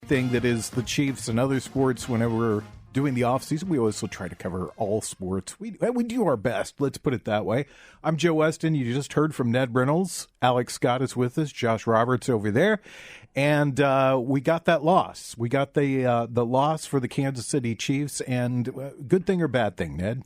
thing that is the Chiefs and other sports. Whenever we're doing the off season, we also try to cover all sports. We do our best. Let's put it that way. I'm Joe Westen. You just heard from Ned Reynolds. Alex Scott is with us. Josh Roberts over there, and we got that loss. We got the loss for the Kansas City Chiefs. And good thing or bad thing, Ned?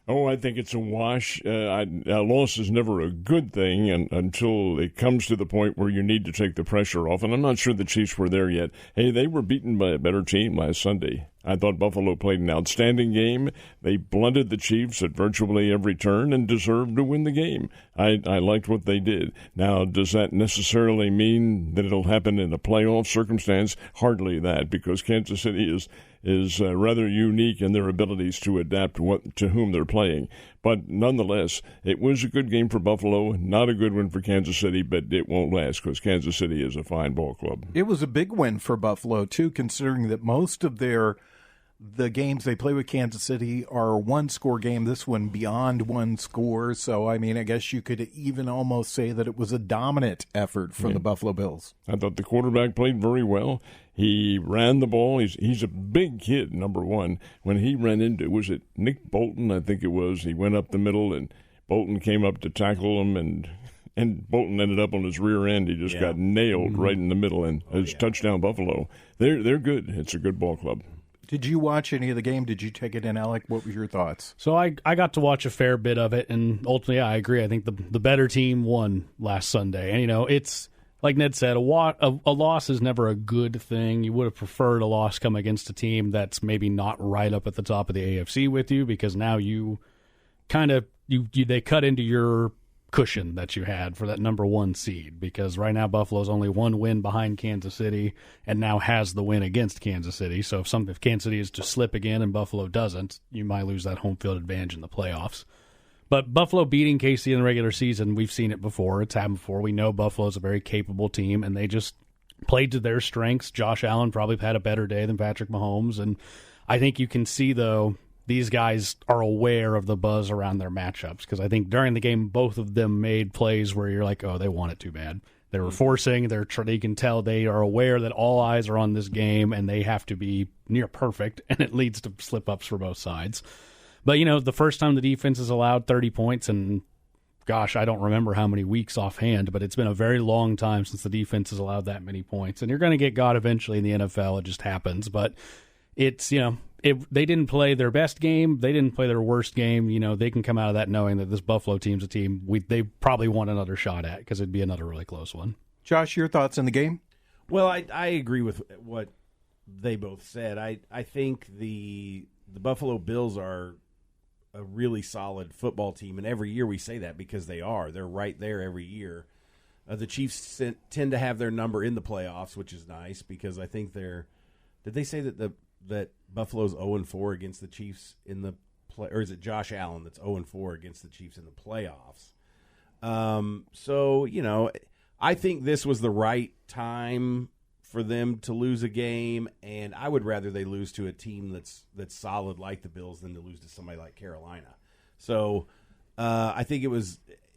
Oh, I think it's a wash. A loss is never a good thing until it comes to the point where you need to take the pressure off, and I'm not sure the Chiefs were there yet. Hey, they were beaten by a better team last Sunday. I thought Buffalo played an outstanding game. They blunted the Chiefs at virtually every turn and deserved to win the game. I liked what they did. Now, does that necessarily mean that it'll happen in a playoff circumstance? Hardly that, because Kansas City is rather unique in their abilities to adapt to whom they're playing. But nonetheless, it was a good game for Buffalo, not a good one for Kansas City, but it won't last because Kansas City is a fine ball club. It was a big win for Buffalo, too, considering that most of the games they play with Kansas City are a one-score game. This one beyond one score. So, I mean, I guess you could even almost say that it was a dominant effort for the Buffalo Bills. I thought the quarterback played very well. He ran the ball. He's a big kid, number one. When he ran into, was it Nick Bolton, I think it was, he went up the middle, and Bolton came up to tackle him, and Bolton ended up on his rear end. He just got nailed right in the middle, and it's touchdown Buffalo. They're good. It's a good ball club. Did you watch any of the game? Did you take it in, Alec? What were your thoughts? So I got to watch a fair bit of it, and ultimately, I agree. I think the better team won last Sunday. And, it's like Ned said, a loss is never a good thing. You would have preferred a loss come against a team that's maybe not right up at the top of the AFC with you, because now you kind of they cut into your cushion that you had for that number one seed, because right now Buffalo's only one win behind Kansas City and now has the win against Kansas City. So if Kansas City is to slip again and Buffalo doesn't, you might lose that home field advantage in the playoffs. But Buffalo beating KC in the regular season, we've seen it before. It's happened before. We know Buffalo's a very capable team, and they just played to their strengths. Josh Allen probably had a better day than Patrick Mahomes, and I think you can see, though, these guys are aware of the buzz around their matchups, because I think during the game, both of them made plays where you're like, oh, they want it too bad. They were forcing. They can tell they are aware that all eyes are on this game, and they have to be near perfect, and it leads to slip-ups for both sides. But, the first time the defense has allowed 30 points, and gosh, I don't remember how many weeks offhand, but it's been a very long time since the defense has allowed that many points. And you're going to get God eventually in the NFL. It just happens. But it's, they didn't play their best game. They didn't play their worst game. They can come out of that knowing that this Buffalo team's a team they probably want another shot at, because it'd be another really close one. Josh, your thoughts on the game? Well, I agree with what they both said. I think the Buffalo Bills are a really solid football team, and every year we say that because they are. They're right there every year. The Chiefs tend to have their number in the playoffs, which is nice, because I think they're – did they say that Buffalo's 0-4 against the Chiefs in the play, or is it Josh Allen that's 0-4 against the Chiefs in the playoffs? So, I think this was the right time for them to lose a game, and I would rather they lose to a team that's solid like the Bills than to lose to somebody like Carolina. So I think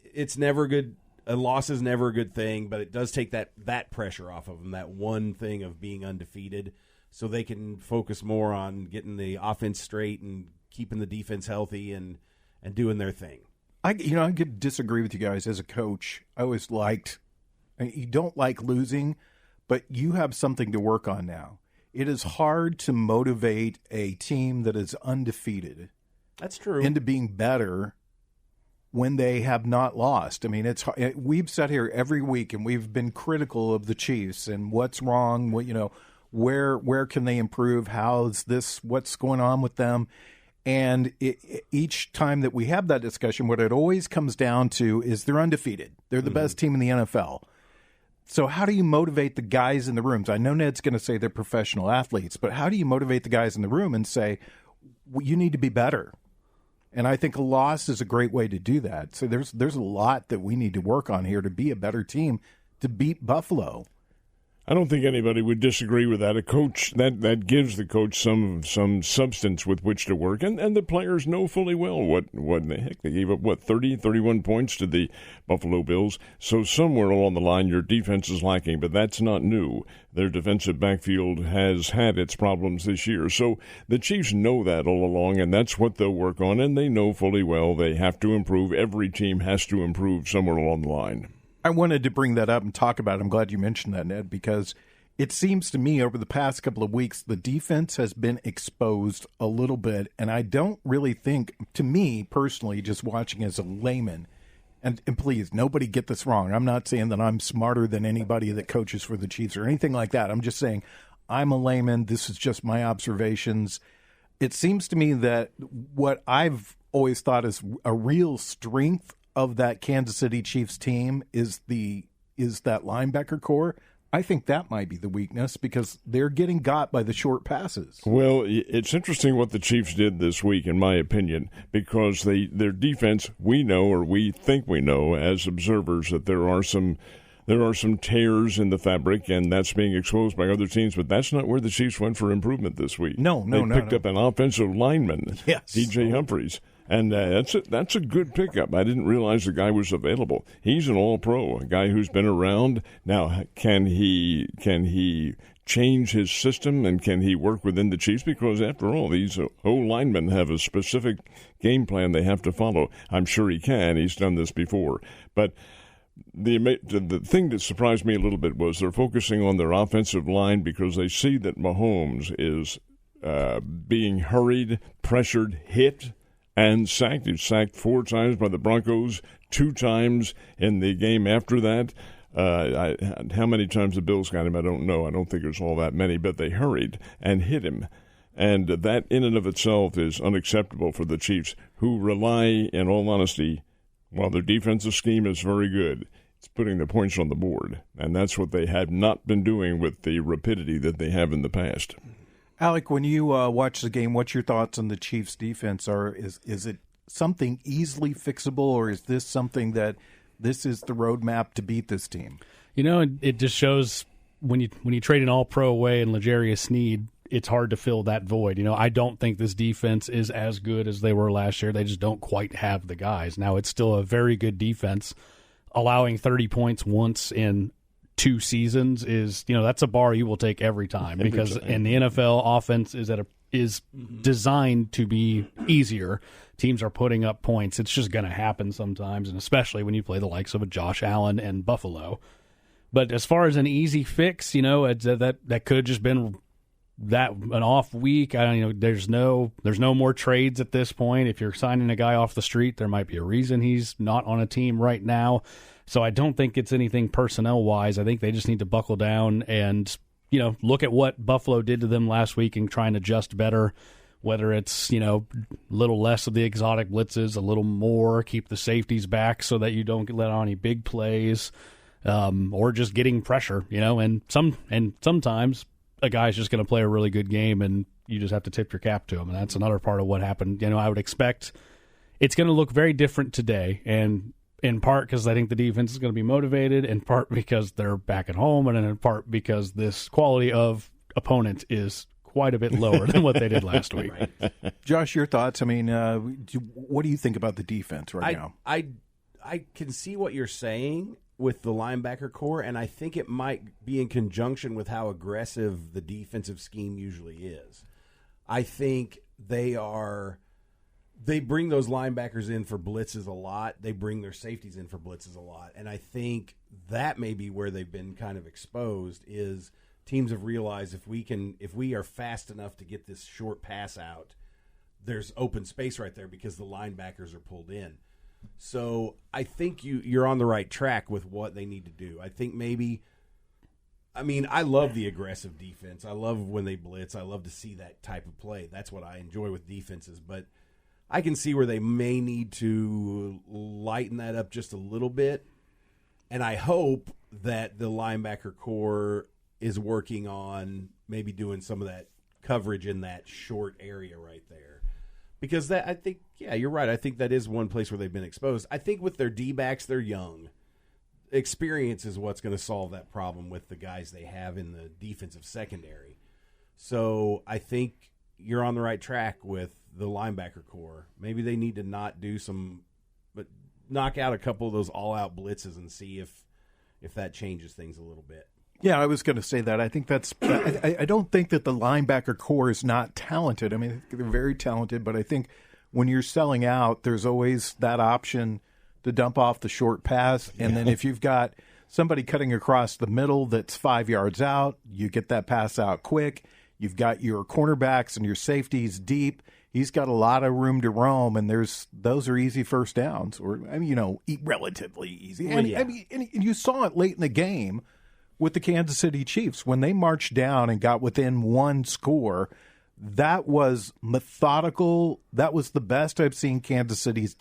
it's never good. A loss is never a good thing, but it does take that pressure off of them, that one thing of being undefeated, so they can focus more on getting the offense straight and keeping the defense healthy and doing their thing. I could disagree with you guys. As a coach, I always liked – you don't like losing – but you have something to work on now. It is hard to motivate a team that is undefeated. That's true. Into being better when they have not lost. I mean, we've sat here every week and we've been critical of the Chiefs and what's wrong. Where can they improve? What's going on with them? And each time that we have that discussion, what it always comes down to is they're undefeated. They're the best team in the NFL. So how do you motivate the guys in the rooms? I know Ned's going to say they're professional athletes, but how do you motivate the guys in the room and say, well, you need to be better? And I think a loss is a great way to do that. So there's a lot that we need to work on here to be a better team, to beat Buffalo. I don't think anybody would disagree with that. A coach that gives the coach some substance with which to work, and the players know fully well what the heck they gave up 31 points to the Buffalo Bills. So somewhere along the line your defense is lacking, but that's not new. Their defensive backfield has had its problems this year. So the Chiefs know that all along, and that's what they'll work on, and they know fully well they have to improve. Every team has to improve somewhere along the line. I wanted to bring that up and talk about it. I'm glad you mentioned that, Ned, because it seems to me over the past couple of weeks, the defense has been exposed a little bit. And I don't really think, to me personally, just watching as a layman, and please, nobody get this wrong. I'm not saying that I'm smarter than anybody that coaches for the Chiefs or anything like that. I'm just saying I'm a layman. This is just my observations. It seems to me that what I've always thought is a real strength of that Kansas City Chiefs team is that linebacker core. I think that might be the weakness because they're getting got by the short passes. Well, it's interesting what the Chiefs did this week, in my opinion, because their defense, we know, or we think we know as observers, that there are some tears in the fabric, and that's being exposed by other teams. But that's not where the Chiefs went for improvement this week. They picked up an offensive lineman, DJ Humphries. And that's a good pickup. I didn't realize the guy was available. He's an all-pro, a guy who's been around. Now, can he change his system, and can he work within the Chiefs? Because, after all, these O-linemen have a specific game plan they have to follow. I'm sure he can. He's done this before. But the thing that surprised me a little bit was they're focusing on their offensive line because they see that Mahomes is being hurried, pressured, hit, and sacked. He was sacked 4 times by the Broncos, 2 times in the game after that. How many times the Bills got him, I don't know. I don't think it was all that many, but they hurried and hit him. And that in and of itself is unacceptable for the Chiefs, who rely, in all honesty, while their defensive scheme is very good, it's putting the points on the board. And that's what they have not been doing with the rapidity that they have in the past. Alec, when you watch the game, what's your thoughts on the Chiefs' defense? Is it something easily fixable, or is this something that this is the roadmap to beat this team? You know, it just shows when you trade an all-pro away and L'Jarius Sneed, it's hard to fill that void. You know, I don't think this defense is as good as they were last year. They just don't quite have the guys. Now, it's still a very good defense. Allowing 30 points once in 2 seasons is, you know, that's a bar you will take every time because in the NFL, offense is designed to be easier. Teams are putting up points. It's just going to happen sometimes, and especially when you play the likes of a Josh Allen and Buffalo. But as far as an easy fix, you know, that could have just been an off week. There's no more trades at this point. If you're signing a guy off the street, there might be a reason he's not on a team right now. So I don't think it's anything personnel-wise. I think they just need to buckle down and, you know, look at what Buffalo did to them last week and try and adjust better, whether it's, you know, a little less of the exotic blitzes, a little more, keep the safeties back so that you don't let on any big plays, or just getting pressure, you know. And sometimes a guy's just going to play a really good game and you just have to tip your cap to him. And that's another part of what happened. You know, I would expect it's going to look very different today, and in part because I think the defense is going to be motivated, in part because they're back at home, and in part because this quality of opponent is quite a bit lower than what they did last week. Josh, your thoughts? I mean, what do you think about the defense now? I can see what you're saying with the linebacker core, and I think it might be in conjunction with how aggressive the defensive scheme usually is. I think they bring those linebackers in for blitzes a lot. They bring their safeties in for blitzes a lot. And I think that may be where they've been kind of exposed is teams have realized if we are fast enough to get this short pass out, there's open space right there because the linebackers are pulled in. So I think you're on the right track with what they need to do. I think I love the aggressive defense. I love when they blitz. I love to see that type of play. That's what I enjoy with defenses. But I can see where they may need to lighten that up just a little bit. And I hope that the linebacker core is working on maybe doing some of that coverage in that short area right there. Because I think, yeah, you're right. I think that is one place where they've been exposed. I think with their D-backs, they're young. experience is what's going to solve that problem with the guys they have in the defensive secondary. So I think you're on the right track with the linebacker core. Maybe they need to not do but knock out a couple of those all-out blitzes and see if that changes things a little bit. Yeah, I was going to say that. I think that's. I don't think that the linebacker core is not talented. I mean, they're very talented, but I think when you're selling out, there's always that option to dump off the short pass, and then if you've got somebody cutting across the middle that's 5 yards out, you get that pass out quick. You've got your cornerbacks and your safeties deep. He's got a lot of room to roam, and those are easy first downs, or relatively easy. And, and you saw it late in the game with the Kansas City Chiefs when they marched down and got within one score. That was methodical. That was the best I've seen Kansas City's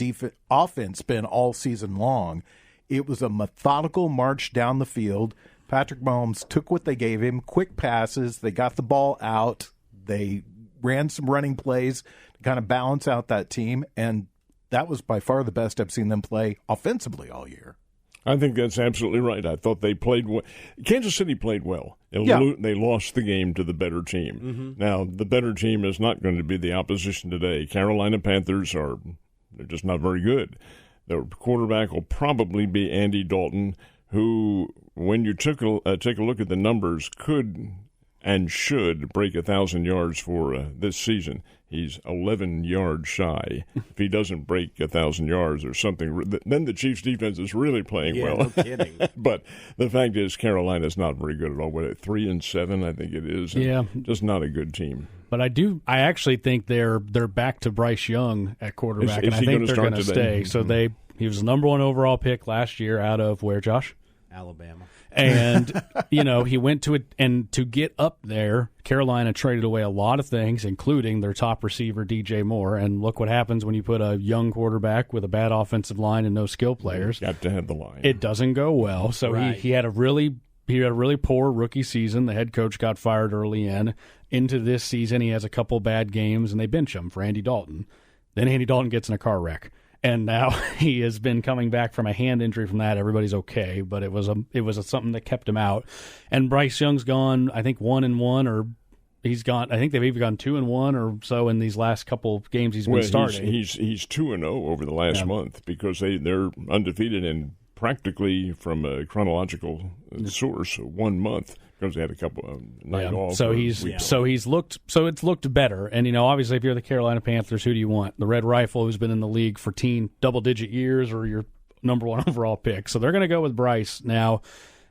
offense been all season long. It was a methodical march down the field. Patrick Mahomes took what they gave him, quick passes. They got the ball out. They ran some running plays to kind of balance out that team, and that was by far the best I've seen them play offensively all year. I think that's absolutely right. I thought they played well. Kansas City played well. They lost the game to the better team. Mm-hmm. Now, the better team is not going to be the opposition today. Carolina Panthers they're just not very good. Their quarterback will probably be Andy Dalton, who, when you take a look at the numbers, could and should break 1,000 yards for this season. He's 11 yards shy. If he doesn't break 1,000 yards or something, then the Chiefs' defense is really playing well. No kidding. But the fact is, Carolina's not very good at all. What, 3-7, I think it is. Yeah, just not a good team. But I actually think they're back to Bryce Young at quarterback, and I think they're going to stay. So he was the number 1 overall pick last year out of where, Josh? Alabama. And, he went to it, and to get up there, Carolina traded away a lot of things, including their top receiver, DJ Moore. And look what happens when you put a young quarterback with a bad offensive line and no skill players. Got to have the line. It doesn't go well. So right. he had a really poor rookie season. The head coach got fired early into this season. He has a couple bad games, and they bench him for Andy Dalton. Then Andy Dalton gets in a car wreck. And now he has been coming back from a hand injury from that. Everybody's okay, but it was something that kept him out. And Bryce Young's gone, I think 1-1, or he's gone. I think they've even gone 2-1 or so in these last couple of games he's been starting. He's 2-0 over the last month because they're undefeated in practically, from a chronological source, 1 month. Because they had a couple of night off. So it's looked better. And obviously, if you're the Carolina Panthers, who do you want? The Red Rifle, who's been in the league for double-digit years, or your number 1 overall pick? So they're going to go with Bryce. Now,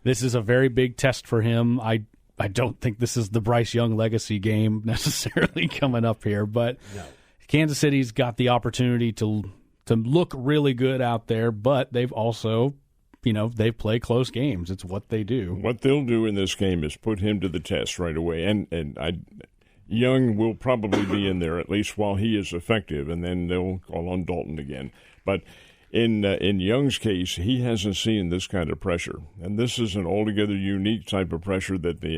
this is a very big test for him. I don't think this is the Bryce Young legacy game necessarily coming up here, but Kansas City's got the opportunity to look really good out there, but they've also they play close games. It's what they do. What they'll do in this game is put him to the test right away. Young will probably be in there, at least while he is effective, and then they'll call on Dalton again. But in Young's case, he hasn't seen this kind of pressure. And this is an altogether unique type of pressure that the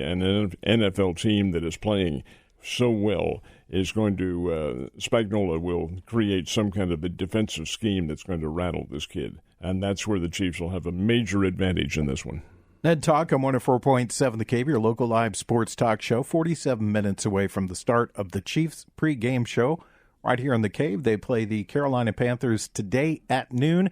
NFL team that is playing so well is going to Spagnuolo will create some kind of a defensive scheme that's going to rattle this kid. And that's where the Chiefs will have a major advantage in this one. Ned Talk on 104.7 The Cave, your local live sports talk show, 47 minutes away from the start of the Chiefs pregame show. Right here in The Cave, they play the Carolina Panthers today at noon.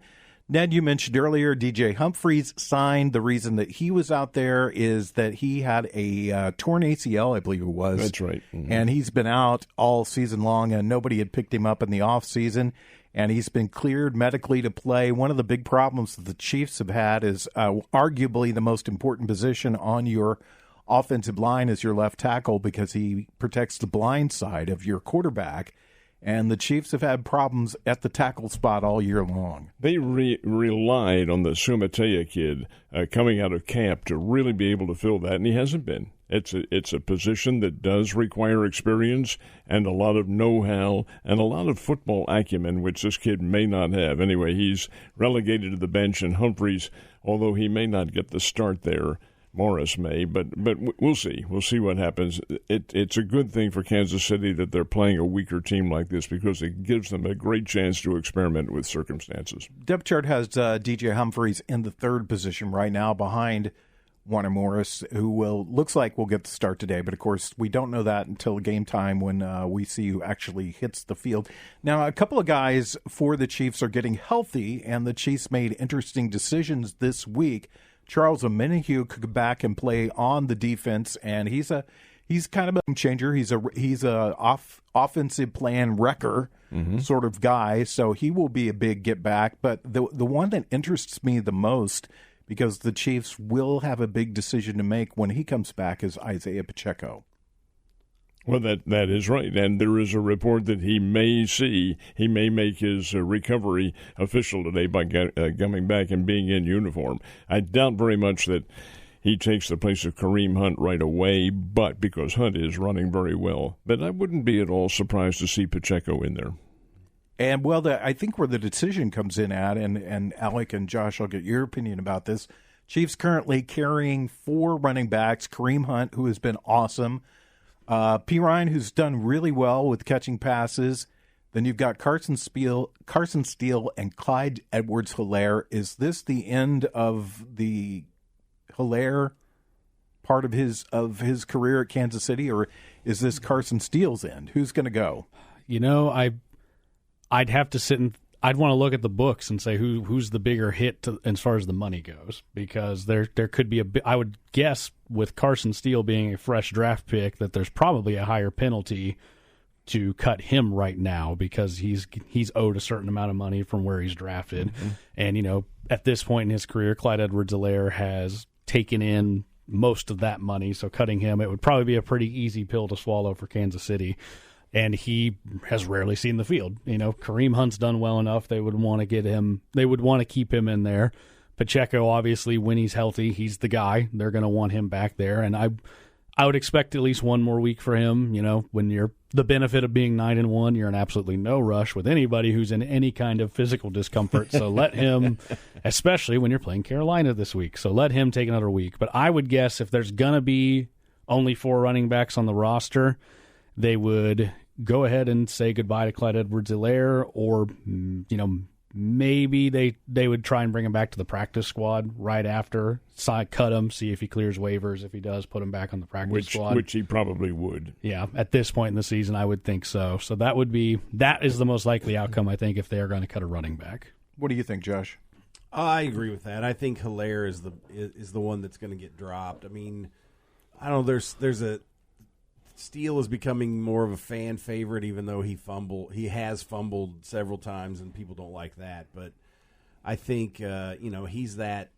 Ned, you mentioned earlier DJ Humphries signed. The reason that he was out there is that he had a torn ACL, I believe it was. That's right. Mm-hmm. And he's been out all season long, and nobody had picked him up in the offseason. And he's been cleared medically to play. One of the big problems that the Chiefs have had is arguably the most important position on your offensive line is your left tackle, because he protects the blind side of your quarterback. And the Chiefs have had problems at the tackle spot all year long. They relied on the Sumatea kid coming out of camp to really be able to fill that, and he hasn't been. It's a position that does require experience and a lot of know-how and a lot of football acumen, which this kid may not have. Anyway, he's relegated to the bench, and Humphries, although he may not get the start there, Morris may, but we'll see. We'll see what happens. It's a good thing for Kansas City that they're playing a weaker team like this because it gives them a great chance to experiment with circumstances. Depth chart has DJ Humphries in the third position right now behind Warner Morris, who looks like will get the start today. But, of course, we don't know that until game time when we see who actually hits the field. Now, a couple of guys for the Chiefs are getting healthy, and the Chiefs made interesting decisions this week. Charles Omenihu could go back and play on the defense, and he's kind of a game changer. He's a offensive plan wrecker sort of guy, so he will be a big get back. But the one that interests me the most, because the Chiefs will have a big decision to make when he comes back, is Isaiah Pacheco. Well, that is right, and there is a report that he may make his recovery official today by coming back and being in uniform. I doubt very much that he takes the place of Kareem Hunt right away, but because Hunt is running very well. But I wouldn't be at all surprised to see Pacheco in there. And, well, I think where the decision comes in at, and Alec and Josh, I'll get your opinion about this, Chiefs currently carrying 4 running backs, Kareem Hunt, who has been awesome, P. Ryan, who's done really well with catching passes. Then you've got Carson Steele, and Clyde Edwards-Helaire. Is this the end of the Helaire part of his career at Kansas City, or is this Carson Steele's end? Who's going to go? You know, I'd have to sit and I'd want to look at the books and say who's the bigger hit as far as the money goes, because there could be I would guess with Carson Steele being a fresh draft pick that there's probably a higher penalty to cut him right now because he's owed a certain amount of money from where he's drafted. Mm-hmm. And, you know, at this point in his career, Clyde Edwards-Helaire has taken in most of that money, so cutting him, it would probably be a pretty easy pill to swallow for Kansas City. And he has rarely seen the field. You know, Kareem Hunt's done well enough. They would want to get him. They would want to keep him in there. Pacheco, obviously, when he's healthy, he's the guy. They're going to want him back there. And I would expect at least one more week for him. You know, when you're the benefit of being 9-1, you're in absolutely no rush with anybody who's in any kind of physical discomfort. So let him, especially when you're playing Carolina this week. So let him take another week. But I would guess if there's going to be only 4 running backs on the roster, they would go ahead and say goodbye to Clyde Edwards-Helaire, or, you know, maybe they would try and bring him back to the practice squad right after, cut him, see if he clears waivers. If he does, put him back on the practice squad. Which he probably would. Yeah, at this point in the season, I would think so. So that is the most likely outcome, I think, if they are going to cut a running back. What do you think, Josh? I agree with that. I think Helaire is the one that's going to get dropped. I mean, I don't know. There's a Steele is becoming more of a fan favorite, even though he has fumbled several times, and people don't like that. But I think he's that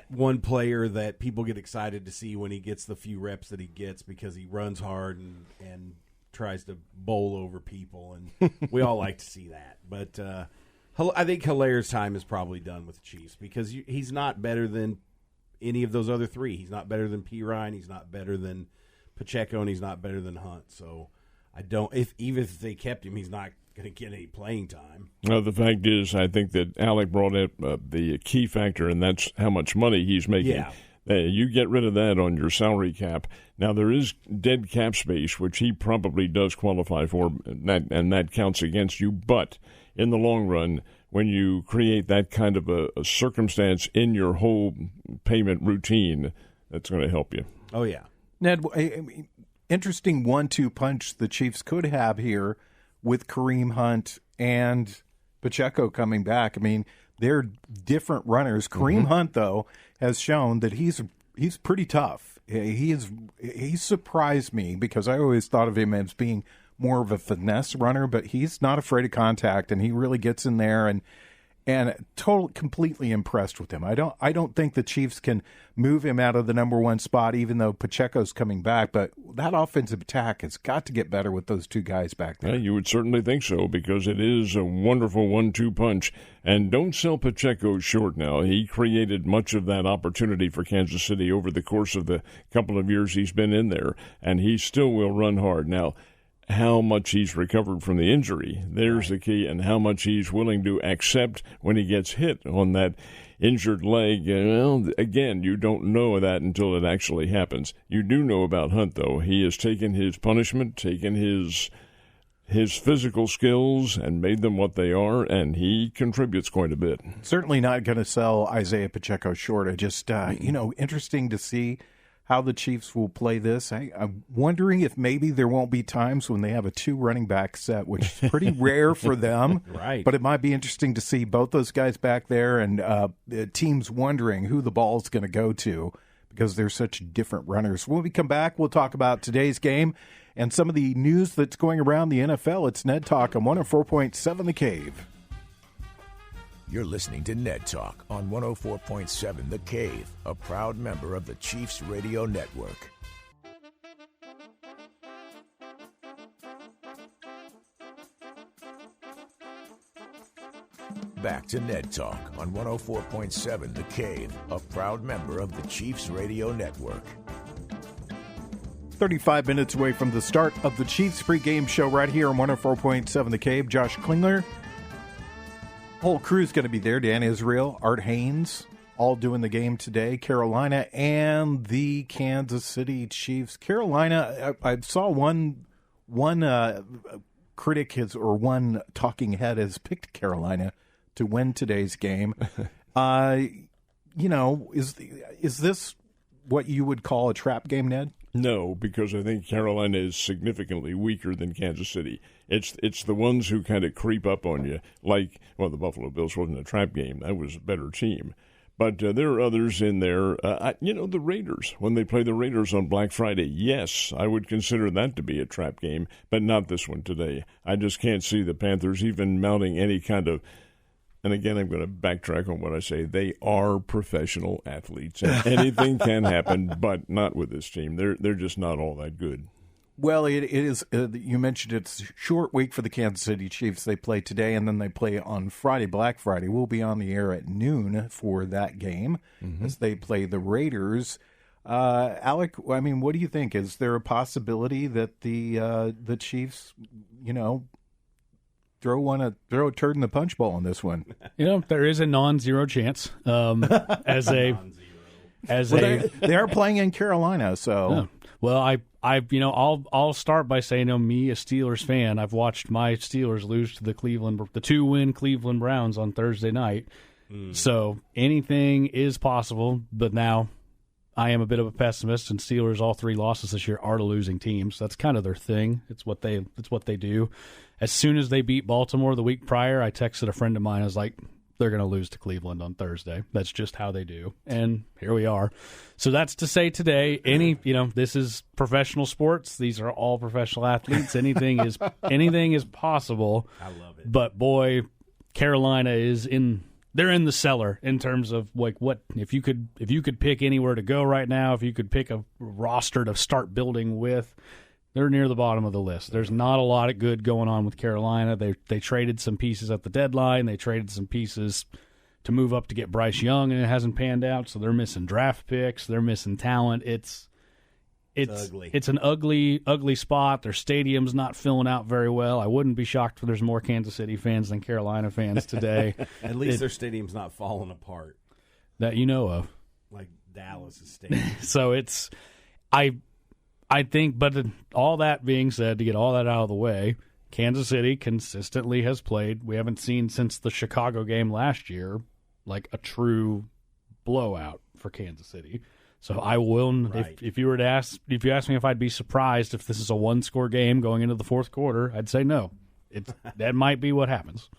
one player that people get excited to see when he gets the few reps that he gets, because he runs hard and tries to bowl over people, and we all like to see that. But I think Hilaire's time is probably done with the Chiefs, because he's not better than any of those other 3. He's not better than P. Ryan. He's not better than Pacheco, and he's not better than Hunt. So even if they kept him, he's not going to get any playing time. Well, the fact is, I think that Alec brought up the key factor, and that's how much money he's making. Yeah. You get rid of that on your salary cap. Now, there is dead cap space, which he probably does qualify for, and that counts against you. But in the long run, when you create that kind of a circumstance in your whole payment routine, that's going to help you. Oh, yeah. Ned, interesting 1-2 punch the Chiefs could have here with Kareem Hunt and Pacheco coming back. I mean, they're different runners. Kareem Hunt, though, has shown that he's pretty tough. He's surprised me, because I always thought of him as being more of a finesse runner, but he's not afraid of contact, and he really gets in there and completely impressed with him. I don't think the Chiefs can move him out of the number 1 spot, even though Pacheco's coming back. But that offensive attack has got to get better with those 2 guys back there. Yeah, you would certainly think so, because it is a wonderful 1-2 punch. And don't sell Pacheco short now. He created much of that opportunity for Kansas City over the course of the couple of years he's been in there, and he still will run hard. Now, how much he's recovered from the injury. There's the key, and how much he's willing to accept when he gets hit on that injured leg. Well, again, you don't know that until it actually happens. You do know about Hunt, though. He has taken his punishment, taken his physical skills, and made them what they are, and he contributes quite a bit. Certainly not going to sell Isaiah Pacheco short. I just, interesting to see how the Chiefs will play this. I'm wondering if maybe there won't be times when they have a 2 running back set, which is pretty rare for them. Right. But it might be interesting to see both those guys back there, and teams wondering who the ball's going to go to because they're such different runners. When we come back, we'll talk about today's game and some of the news that's going around the NFL. It's Ned Talk on 104.7 The Cave. You're listening to Ned Talk on 104.7 The Cave, a proud member of the Chiefs Radio Network. Back to Ned Talk on 104.7 The Cave, a proud member of the Chiefs Radio Network. 35 minutes away from the start of the Chiefs pregame show right here on 104.7 The Cave. Josh Klingler. Whole crew's going to be there. Dan Israel, Art Haynes, all doing the game today. Carolina and the Kansas City Chiefs. Carolina, I saw one critic or one talking head has picked Carolina to win today's game. Is this what you would call a trap game, Ned? No, because I think Carolina is significantly weaker than Kansas City. It's the ones who kind of creep up on you, like, well, the Buffalo Bills wasn't a trap game. That was a better team. But there are others in there. The Raiders, when they play the Raiders on Black Friday, yes, I would consider that to be a trap game, but not this one today. I just can't see the Panthers even mounting any kind of, and again, I'm going to backtrack on what I say. They are professional athletes, and anything can happen, but not with this team. They're just not all that good. Well, it is. You mentioned it's a short week for the Kansas City Chiefs. They play today, and then they play on Friday, Black Friday. We'll be on the air at noon for that game as they play the Raiders. Alec, I mean, what do you think? Is there a possibility that the Chiefs, throw a turd in the punch bowl on this one? There is a non-zero chance. They are playing in Carolina, so. Yeah. Well, I'll start by saying, me, a Steelers fan, I've watched my Steelers lose to the 2-win Cleveland Browns on Thursday night. So anything is possible, but now I am a bit of a pessimist, and Steelers, all 3 losses this year are to losing teams. That's kind of their thing. It's what they do. As soon as they beat Baltimore the week prior, I texted a friend of mine. I was like, they're going to lose to Cleveland on Thursday. That's just how they do. And here we are. So that's to say today, this is professional sports. These are all professional athletes. Anything is possible. I love it. But boy, Carolina they're in the cellar in terms of like what if you could pick anywhere to go right now, if you could pick a roster to start building with, they're near the bottom of the list. There's not a lot of good going on with Carolina. They traded some pieces at the deadline. They traded some pieces to move up to get Bryce Young, and it hasn't panned out. So they're missing draft picks. They're missing talent. It's ugly. It's an ugly spot. Their stadium's not filling out very well. I wouldn't be shocked if there's more Kansas City fans than Carolina fans today. At least their stadium's not falling apart. That you know of. Like Dallas' stadium. So I think, but all that being said, to get all that out of the way, Kansas City consistently has played. We haven't seen since the Chicago game last year, like a true blowout for Kansas City. So I will, right. if you ask me if I'd be surprised if this is a 1-score game going into the fourth quarter, I'd say no. That might be what happens.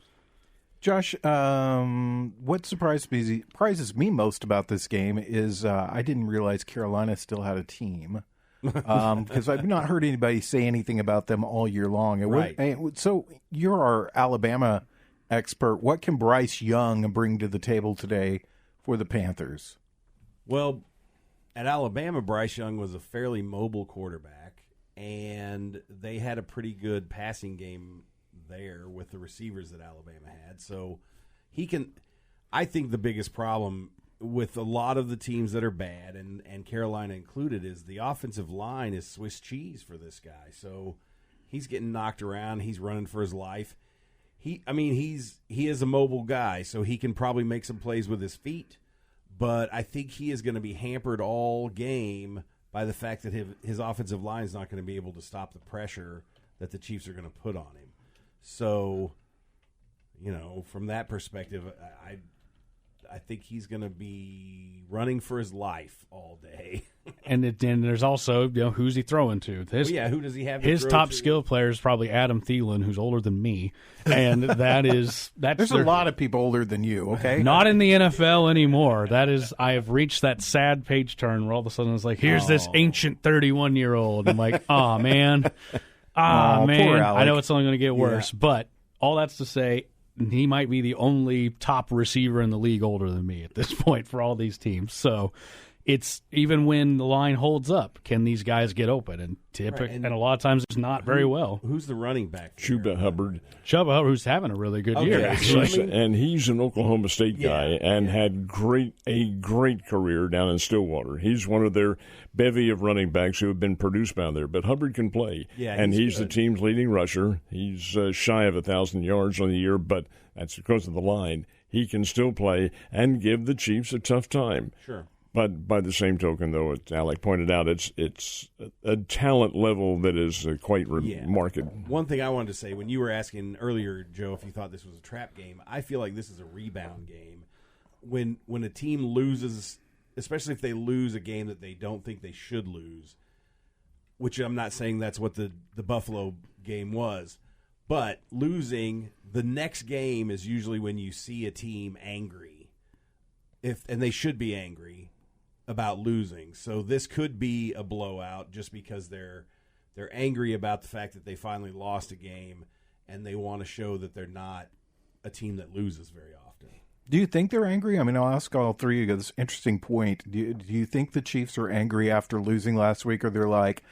Josh, what surprises me most about this game is I didn't realize Carolina still had a team. Because I've not heard anybody say anything about them all year long. Right. So you're our Alabama expert. What can Bryce Young bring to the table today for the Panthers? Well, at Alabama, Bryce Young was a fairly mobile quarterback, and they had a pretty good passing game there with the receivers that Alabama had. So he can – I think the biggest problem – with a lot of the teams that are bad, and Carolina included, is the offensive line is Swiss cheese for this guy. So He's getting knocked around. He's running for his life. He is a mobile guy, so he can probably make some plays with his feet. But I think he is going to be hampered all game by the fact that his offensive line is not going to be able to stop the pressure that the Chiefs are going to put on him. So, from that perspective, I think he's going to be running for his life all day. And there's also, who's he throwing to? Who does he have? His top skill player is probably Adam Thielen, who's older than me, and that's. There's a lot of people older than you. Okay, not in the NFL anymore. I have reached that sad page turn where all of a sudden it's like, here's this ancient 31-year-old. I'm like, oh man, poor man. Alec. I know it's only going to get worse, but all that's to say, he might be the only top receiver in the league older than me at this point for all these teams. So it's even when the line holds up, can these guys get open? And and a lot of times it's not very well. Who's the running back? Chuba Hubbard. Chuba Hubbard, who's having a really good year, actually. And he's an Oklahoma State guy and had a great career down in Stillwater. He's one of their bevy of running backs who have been produced down there. But Hubbard can play. Yeah, and he's good. the team's leading rusher. He's shy of 1,000 yards on the year, but that's because of the line. He can still play and give the Chiefs a tough time. Sure. But by the same token, though, as Alec pointed out, it's a talent level that is quite marked. One thing I wanted to say, when you were asking earlier, Joe, if you thought this was a trap game, I feel like this is a rebound game. When a team loses, especially if they lose a game that they don't think they should lose, which I'm not saying that's what the Buffalo game was, but losing, the next game is usually when you see a team angry, and they should be angry about losing. So this could be a blowout just because they're angry about the fact that they finally lost a game, and they want to show that they're not a team that loses very often. Do you think they're angry? I mean, I'll ask all three of you this interesting point. Do you think the Chiefs are angry after losing last week, or they're like,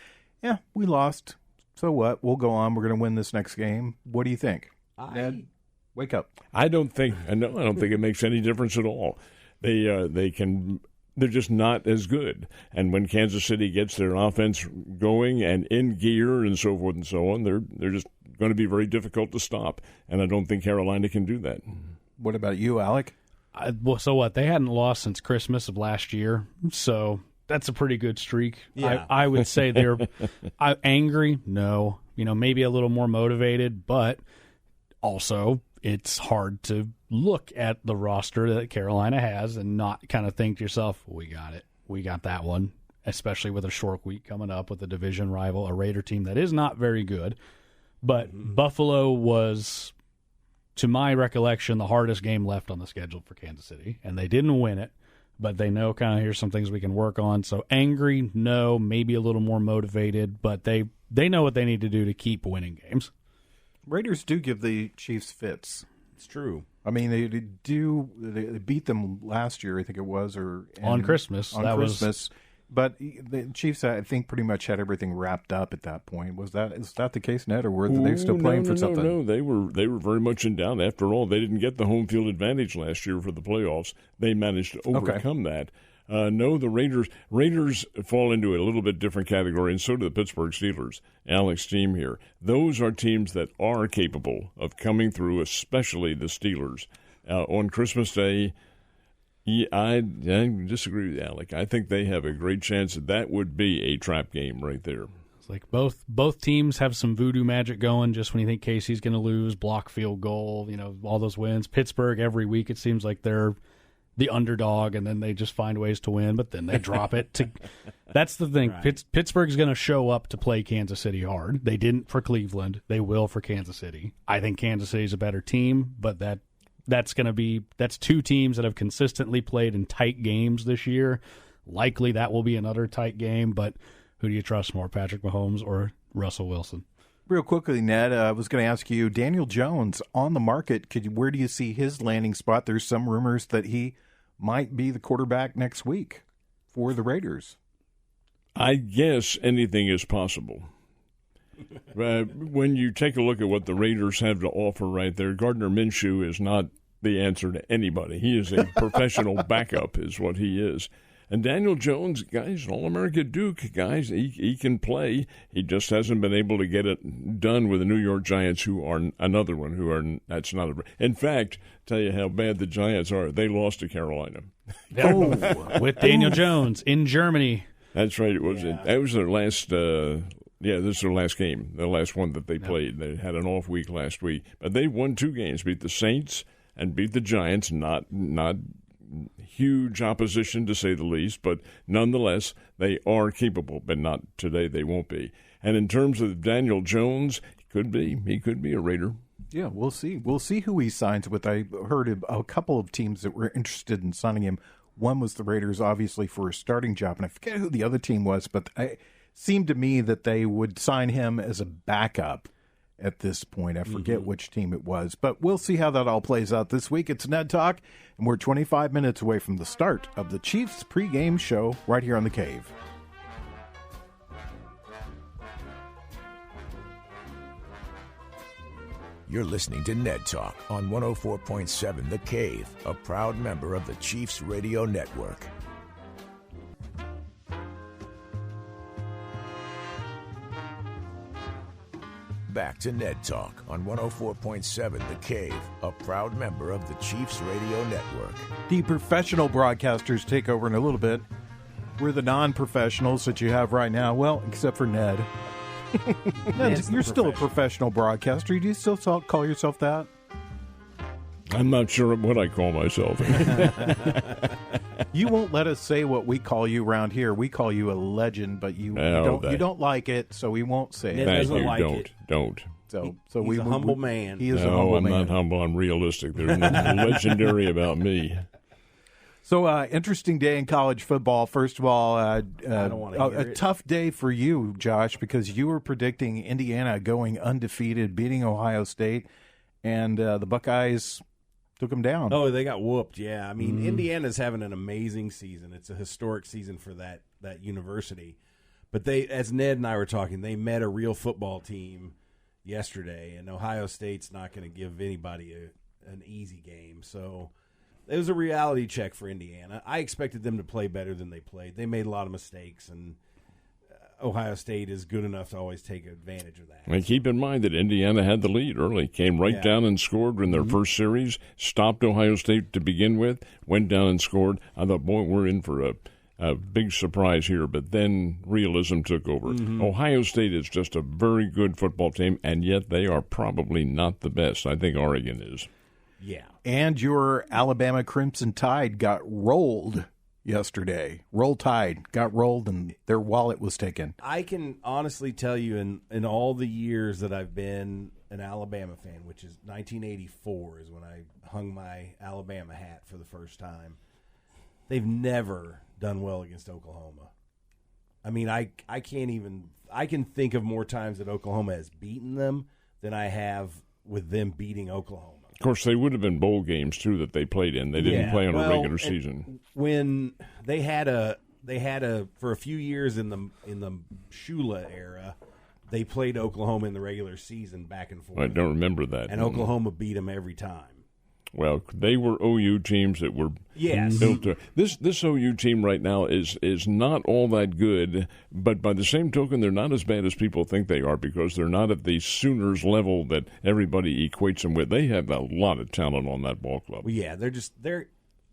yeah, we lost, so what? We'll go on. We're going to win this next game. What do you think? Ned, wake up. I don't think it makes any difference at all. They're just not as good. And when Kansas City gets their offense going and in gear and so forth and so on, they're just going to be very difficult to stop. And I don't think Carolina can do that. What about you, Alec? So what? They hadn't lost since Christmas of last year, so that's a pretty good streak. Yeah. I would say they're angry. No, maybe a little more motivated, but also it's hard to look at the roster that Carolina has and not kind of think to yourself, we got it. We got that one, especially with a short week coming up with a division rival, a Raider team that is not very good. But Buffalo was, to my recollection, the hardest game left on the schedule for Kansas City, and they didn't win it, but they know kind of here's some things we can work on. So angry, no, maybe a little more motivated, but they know what they need to do to keep winning games. Raiders do give the Chiefs fits. It's true. I mean, they beat them last year, I think it was, on Christmas. But the Chiefs, I think, pretty much had everything wrapped up at that point. Is that the case, Ned, or were they still playing for something? No, they were very much in doubt. After all, they didn't get the home field advantage last year for the playoffs. They managed to overcome that. No, the Raiders fall into a little bit different category, and so do the Pittsburgh Steelers. Alec's team here. Those are teams that are capable of coming through, especially the Steelers. On Christmas Day, I disagree with Alec. I think they have a great chance that would be a trap game right there. It's like both teams have some voodoo magic going just when you think Casey's going to lose, block field goal, all those wins. Pittsburgh, every week it seems like they're the underdog, and then they just find ways to win, but then they drop it. That's the thing. Right. Pittsburgh's going to show up to play Kansas City hard. They didn't for Cleveland. They will for Kansas City. I think Kansas City's a better team, but that's two teams that have consistently played in tight games this year. Likely that will be another tight game, but who do you trust more, Patrick Mahomes or Russell Wilson? Real quickly, Ned, I was going to ask you, Daniel Jones on the market. Where do you see his landing spot? There's some rumors that he might be the quarterback next week for the Raiders. I guess anything is possible. When you take a look at what the Raiders have to offer right there, Gardner Minshew is not the answer to anybody. He is a professional backup is what he is. And Daniel Jones, guys, an All-America Duke, guys, he can play. He just hasn't been able to get it done with the New York Giants, who are another one, that's not a... In fact, tell you how bad the Giants are. They lost to Carolina. Oh, with Daniel Jones in Germany. That's right. That was their last... this is their last game, the last one that they played. They had an off week last week. But they won 2 games, beat the Saints and beat the Giants, not huge opposition to say the least, but nonetheless, they are capable, but not today they won't be. And in terms of Daniel Jones, he could be a Raider. Yeah, we'll see. We'll see who he signs with. I heard a couple of teams that were interested in signing him. One was the Raiders, obviously, for a starting job, and I forget who the other team was, but it seemed to me that they would sign him as a backup at this point. I forget which team it was, but we'll see how that all plays out this week. It's Ned Talk, and we're 25 minutes away from the start of the Chiefs pregame show right here on The Cave. You're listening to Ned Talk on 104.7 The Cave, a proud member of the Chiefs Radio Network. Back to Ned Talk on 104.7 The Cave, a proud member of the Chiefs Radio Network. The professional broadcasters take over in a little bit. We're the non-professionals that you have right now. Well, except for Ned. Ned, you're still a professional broadcaster. Do you still call yourself that? I'm not sure what I call myself. You won't let us say what we call you around here. We call you a legend, but you don't like it, so we won't say it. Thank you. Like Don't. So he's a humble man. He is a humble man. No, I'm not humble. I'm realistic. There's nothing legendary about me. So, interesting day in college football. First of all, I don't want to hear a tough day for you, Josh, because you were predicting Indiana going undefeated, beating Ohio State, and the Buckeyes took them down. Oh, they got whooped, yeah. I mean, Indiana's having an amazing season. It's a historic season for that university. But they, as Ned and I were talking, they met a real football team yesterday, and Ohio State's not going to give anybody an easy game. So it was a reality check for Indiana. I expected them to play better than they played. They made a lot of mistakes, and Ohio State is good enough to always take advantage of that. And keep in mind that Indiana had the lead early, came right down and scored in their first series, stopped Ohio State to begin with, went down and scored. I thought, boy, we're in for a big surprise here, but then realism took over. Ohio State is just a very good football team, and yet they are probably not the best. I think Oregon is. Yeah. And your Alabama Crimson Tide got rolled yesterday. Roll Tide got rolled, and their wallet was taken. I can honestly tell you in all the years that I've been an Alabama fan, which is 1984 is when I hung my Alabama hat for the first time, they've never done well against Oklahoma. I mean, I can think of more times that Oklahoma has beaten them than I have with them beating Oklahoma. Of course, they would have been bowl games, too, that they played in. They didn't play on a regular season. When they had for a few years in the Shula era, they played Oklahoma in the regular season back and forth. I don't remember that. And Oklahoma beat them every time. Well, they were OU teams that were built to. This OU team right now is not all that good, but by the same token, they're not as bad as people think they are because they're not at the Sooners level that everybody equates them with. They have a lot of talent on that ball club. Well, yeah,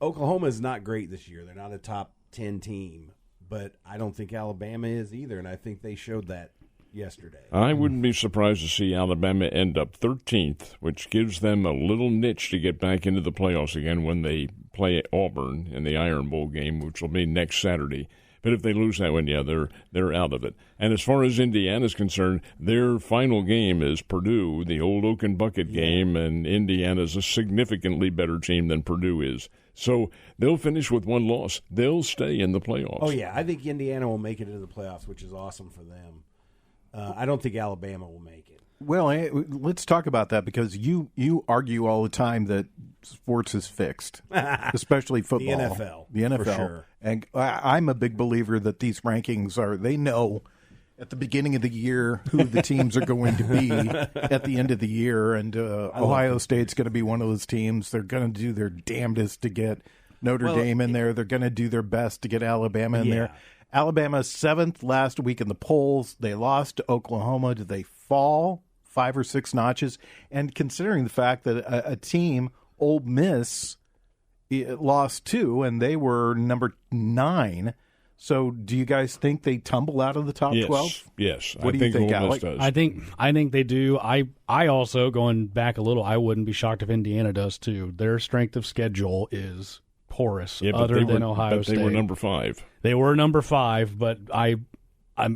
Oklahoma is not great this year. They're not a top 10 team, but I don't think Alabama is either, and I think they showed that yesterday. I wouldn't be surprised to see Alabama end up 13th, which gives them a little niche to get back into the playoffs again when they play Auburn in the Iron Bowl game, which will be next Saturday. But if they lose that one, they're out of it. And as far as Indiana's concerned, their final game is Purdue, the old Oak and Bucket game, and Indiana's a significantly better team than Purdue is. So they'll finish with one loss. They'll stay in the playoffs. Oh, yeah. I think Indiana will make it into the playoffs, which is awesome for them. I don't think Alabama will make it. Well, let's talk about that because you argue all the time that sports is fixed, especially football. The NFL. For sure. And I'm a big believer that these rankings they know at the beginning of the year who the teams are going to be at the end of the year. And Ohio State's going to be one of those teams. They're going to do their damnedest to get Notre Dame in there. They're going to do their best to get Alabama in there. Alabama 7th last week in the polls. They lost to Oklahoma. Did they fall 5 or 6 notches? And considering the fact that a team, Ole Miss, lost 2, and they were number 9. So, do you guys think they tumble out of the top 12? Yes. What do you think, Alec? Does. I think they do. I also, going back a little, I wouldn't be shocked if Indiana does too. Their strength of schedule is porous, other than Ohio State. They were number 5. They were number 5, but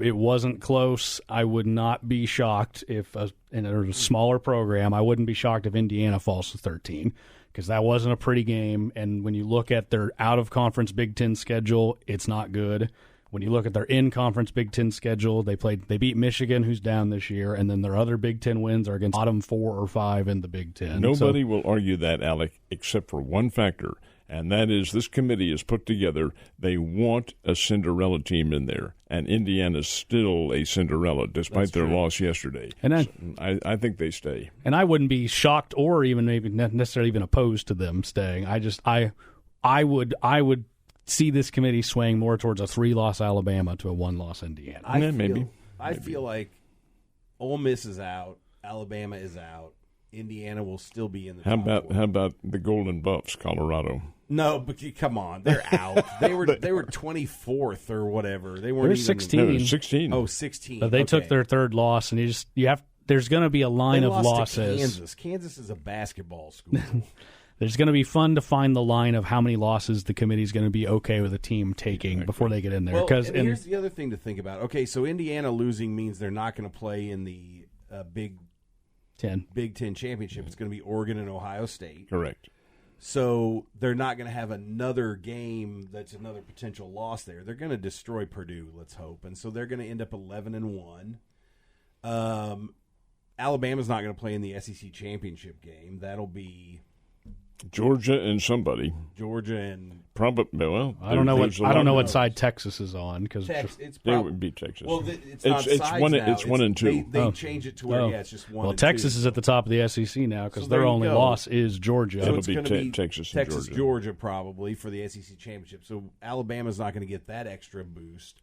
it wasn't close. I would not be shocked if, in a smaller program, I wouldn't be shocked if Indiana falls to 13. Because that wasn't a pretty game, and when you look at their out-of-conference Big Ten schedule, it's not good. When you look at their in-conference Big Ten schedule, they beat Michigan, who's down this year, and then their other Big Ten wins are against bottom 4 or 5 in the Big Ten. Nobody will argue that, Alec, except for one factor, and that is this committee is put together. They want a Cinderella team in there, and Indiana's still a Cinderella despite their loss yesterday. And I think they stay. And I wouldn't be shocked or even maybe necessarily even opposed to them staying. I would see this committee swaying more towards a 3-loss Alabama to a 1-loss Indiana. I feel like Ole Miss is out, Alabama is out, Indiana will still be in the top 4. How about the Golden Buffs, Colorado? No, but come on, they're out. They were 24th or whatever. They weren't even 16. No, 16. Oh, 16. But they took their 3rd loss, and there's going to be a line of losses. To Kansas. Kansas is a basketball school. There's going to be fun to find the line of how many losses the committee's going to be okay with a team taking before they get in there. Well, and here's the other thing to think about. Okay, so Indiana losing means they're not going to play in the Big Ten championship. It's going to be Oregon and Ohio State. Correct. So they're not going to have another game that's another potential loss there. They're going to destroy Purdue, let's hope. And so they're going to end up 11-1. Alabama's not going to play in the SEC championship game. That'll be Georgia and somebody. Georgia and I don't know what side Texas is on because they would beat Texas. Well, it's not sides one. Now. It's 1 and 2. They change it to where it's just 1. Well, and Texas 2. is at the top of the SEC now because So their only go. loss is Georgia. So It'll it's be going to be Texas and Georgia probably for the SEC championship. So Alabama's not going to get that extra boost.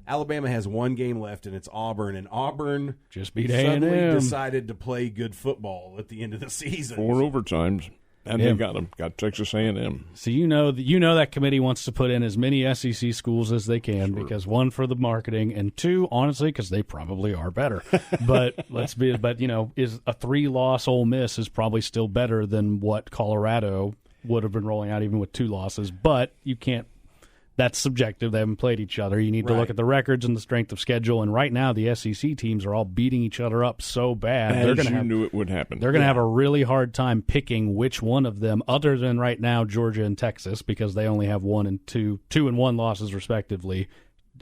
Alabama has 1 game left, and it's Auburn. And Auburn just beat suddenly A&M. decided to play good football at the end of the season. 4 overtimes. And they got them. Got Texas A&M. So you know that committee wants to put in as many SEC schools as they can because 1 for the marketing and 2, honestly, because they probably are better. But is a 3-loss Ole Miss is probably still better than what Colorado would have been rolling out even with 2 losses. But you can't. That's subjective. They haven't played each other. You need to look at the records and the strength of schedule. And right now, the SEC teams are all beating each other up so bad. Knew it would happen. They're going to have a really hard time picking which one of them, other than right now Georgia and Texas, because they only have 1 and 2 and 1 losses respectively.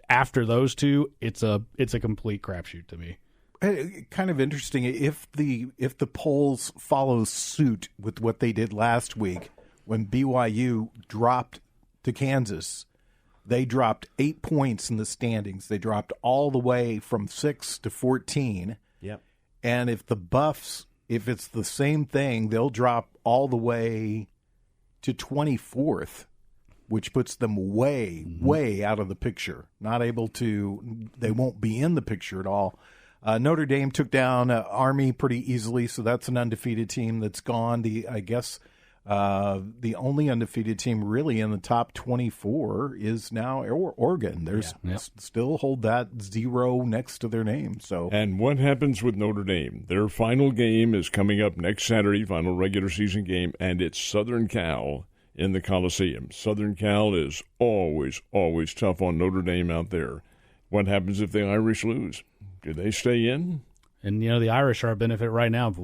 After those 2, it's a complete crapshoot to me. Kind of interesting if the polls follow suit with what they did last week when BYU dropped to Kansas. They dropped 8 points in the standings. They dropped all the way from 6 to 14. Yep. And if the Buffs, if it's the same thing, they'll drop all the way to 24th, which puts them way out of the picture. Not able to, they won't be in the picture at all. Notre Dame took down Army pretty easily, so that's an undefeated team that's gone. The only undefeated team really in the top 24 is now Oregon. There's still hold that 0 next to their name. So, and what happens with Notre Dame? Their final game is coming up next Saturday, final regular season game, and it's Southern Cal in the Coliseum. Southern Cal is always tough on Notre Dame out there. What happens if the Irish lose? Do they stay in? And the Irish are a benefit right now.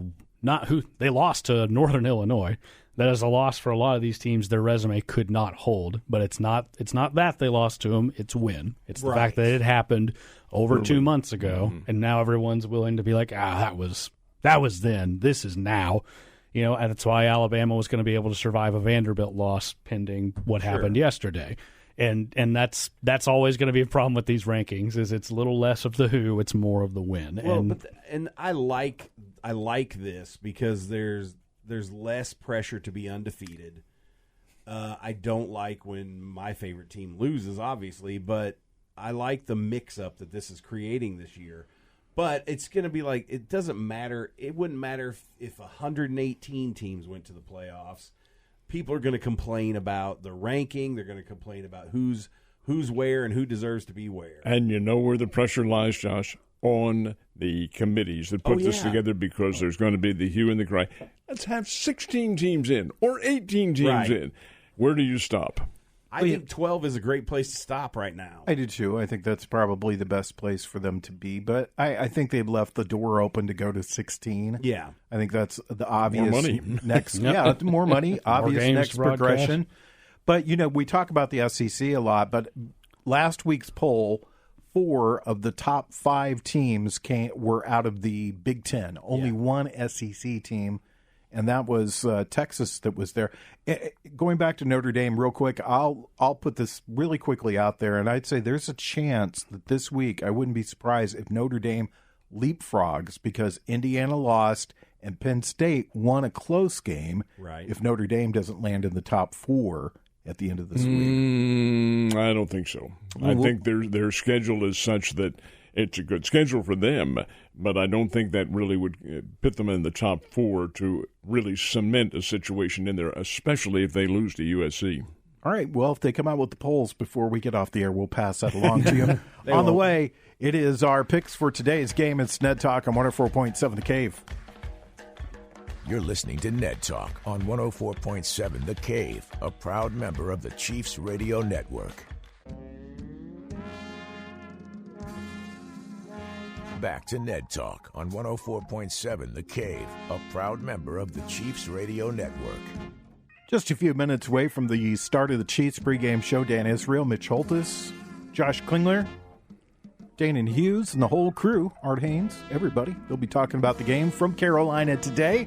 They lost to Northern Illinois. That is a loss for a lot of these teams. Their resume could not hold, but it's not that they lost to them. It's win. It's the fact that it happened over 2 months ago, and now everyone's willing to be like, that was then. This is now. And that's why Alabama was going to be able to survive a Vanderbilt loss pending what happened yesterday. And that's always going to be a problem with these rankings. Is it's a little less of the who, it's more of the win. Well, and I like this because there's less pressure to be undefeated. I don't like when my favorite team loses, obviously, but I like the mix-up that this is creating this year. But it's going to be like, it doesn't matter. It wouldn't matter if 118 teams went to the playoffs. People are going to complain about the ranking. They're going to complain about who's where and who deserves to be where. And you know where the pressure lies, Josh? On the committees that put this together, because there's going to be the hue and the cry. Let's have 16 teams in or 18 teams in. Where do you stop? I think 12 is a great place to stop right now. I do too. I think that's probably the best place for them to be. But I think they've left the door open to go to 16. Yeah. I think that's the obvious more money. next. Yeah, more money, obvious next progression. But, we talk about the SEC a lot, but last week's poll, 4 of the top 5 teams were out of the Big Ten. Only one SEC team, and that was Texas that was there. Going back to Notre Dame real quick, I'll put this really quickly out there, and I'd say there's a chance that this week, I wouldn't be surprised if Notre Dame leapfrogs, because Indiana lost and Penn State won a close game. Right. If Notre Dame doesn't land in the top 4 at the end of this week. I don't think so. I think their schedule is such that it's a good schedule for them, but I don't think that really would put them in the top 4 to really cement a situation in there, especially if they lose to USC. All right. Well, if they come out with the polls before we get off the air, we'll pass that along to you. On the way, it is our picks for today's game. It's Ned Talk on 104.7 The Cave. You're listening to Ned Talk on 104.7 The Cave, a proud member of the Chiefs Radio Network. Back to Ned Talk on 104.7 The Cave, a proud member of the Chiefs Radio Network. Just a few minutes away from the start of the Chiefs pregame show, Dan Israel, Mitch Holtis, Josh Klingler, Danon Hughes, and the whole crew, Art Haynes, everybody. They'll be talking about the game from Carolina today.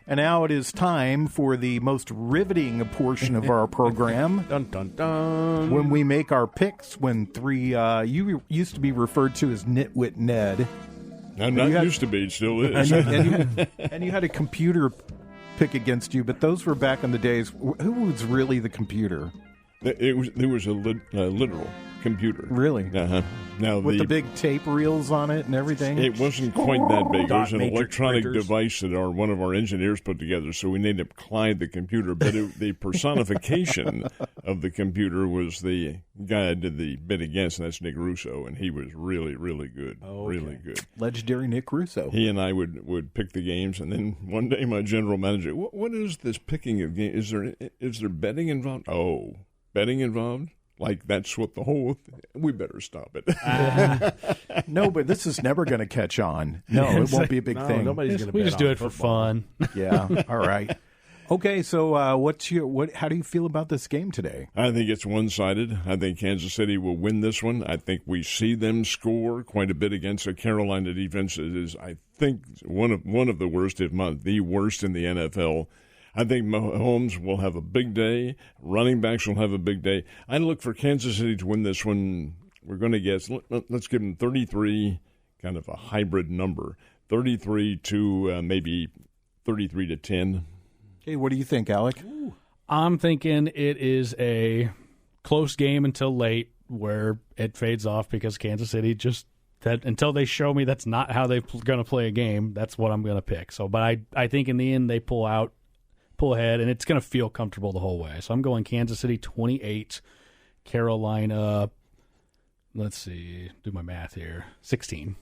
And now it is time for the most riveting portion of our program. Dun, dun, dun. When we make our picks, when you used to be referred to as Nitwit Ned. I'm not used to be, it still is. And you had a computer pick against you, but those were back in the days. Who was really the computer? There was a literal computer. Really? Uh-huh. Now with the big tape reels on it and everything? It wasn't quite that big. It was an electronic printers. device that one of our engineers put together, so we named it Clyde the Computer. But the personification of the computer was the guy I did the bit against, and that's Nick Russo, and he was really, really good. Really good. Legendary Nick Russo. He and I would pick the games, and then one day my general manager, what is this picking of games? Is there betting involved? Oh, betting involved? Like, that's what the whole we better stop it. No, but this is never going to catch on. No, it won't be a big thing. Nobody's going to. We just do it for fun. Yeah. All right. Okay. So, how do you feel about this game today? I think it's one-sided. I think Kansas City will win this one. I think we see them score quite a bit against a Carolina defense that is, I think, one of the worst, if not the worst, in the NFL. I think Mahomes will have a big day. Running backs will have a big day. I look for Kansas City to win this one. We're going to guess. Let's give them 33, kind of a hybrid number. 33 to maybe 33 to 10. Hey, what do you think, Alec? I'm thinking it is a close game until late, where it fades off because Kansas City until they show me that's not how they're going to play a game, that's what I'm going to pick. So, but I think in the end they pull ahead, and it's going to feel comfortable the whole way. So I'm going Kansas City 28, Carolina, let's see, do my math here, 16.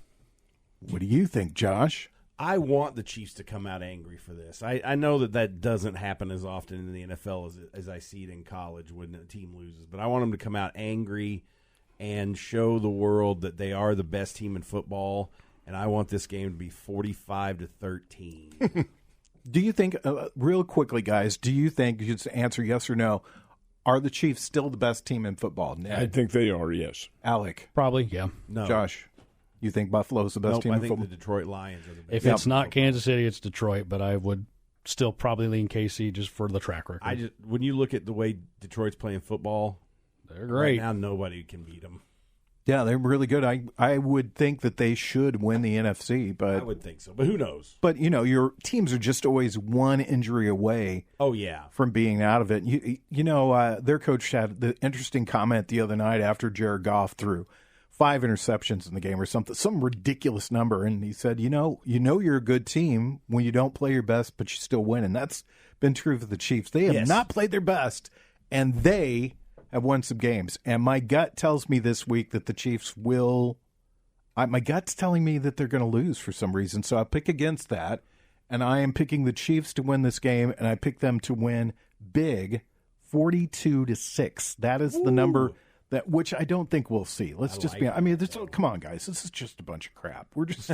What do you think, Josh? I want the Chiefs to come out angry for this. I know that doesn't happen as often in the NFL as I see it in college when a team loses, but I want them to come out angry and show the world that they are the best team in football, and I want this game to be 45-13. Do you think, real quickly, guys, just answer yes or no, are the Chiefs still the best team in football? Ned? I think they are, yes. Alec? Probably, yeah. No. Josh? You think Buffalo's the best team in football? I think the Detroit Lions are the best. If it's not Kansas City, it's Detroit, but I would still probably lean KC just for the track record. When you look at the way Detroit's playing football, they're great. right now nobody can beat them. Yeah, they're really good. I would think that they should win the NFC, but I would think so, but who knows? But, your teams are just always one injury away from being out of it. Their coach had the interesting comment the other night after Jared Goff threw 5 interceptions in the game or something, some ridiculous number. And he said, you're a good team when you don't play your best, but you still win. And that's been true for the Chiefs. They have not played their best, and they have won some games. And my gut tells me this week that the Chiefs will my gut's telling me that they're going to lose for some reason. So I pick against that, and I am picking the Chiefs to win this game, and I pick them to win big, 42-6. That is the number which I don't think we'll see. Let's just be. I mean, come on, guys. This is just a bunch of crap. We're just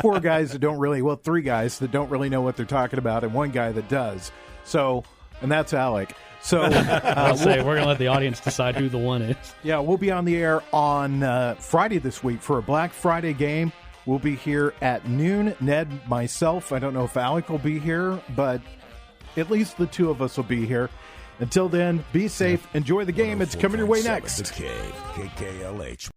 4 guys that don't really. Well, 3 guys that don't really know what they're talking about, and 1 guy that does. So, and that's Alec. So we're going to let the audience decide who the one is. Yeah, we'll be on the air on Friday this week for a Black Friday game. We'll be here at noon. Ned, myself, I don't know if Alec will be here, but at least the 2 of us will be here. Until then, be safe. Enjoy the game. It's coming your way next. The Cave, KKLH.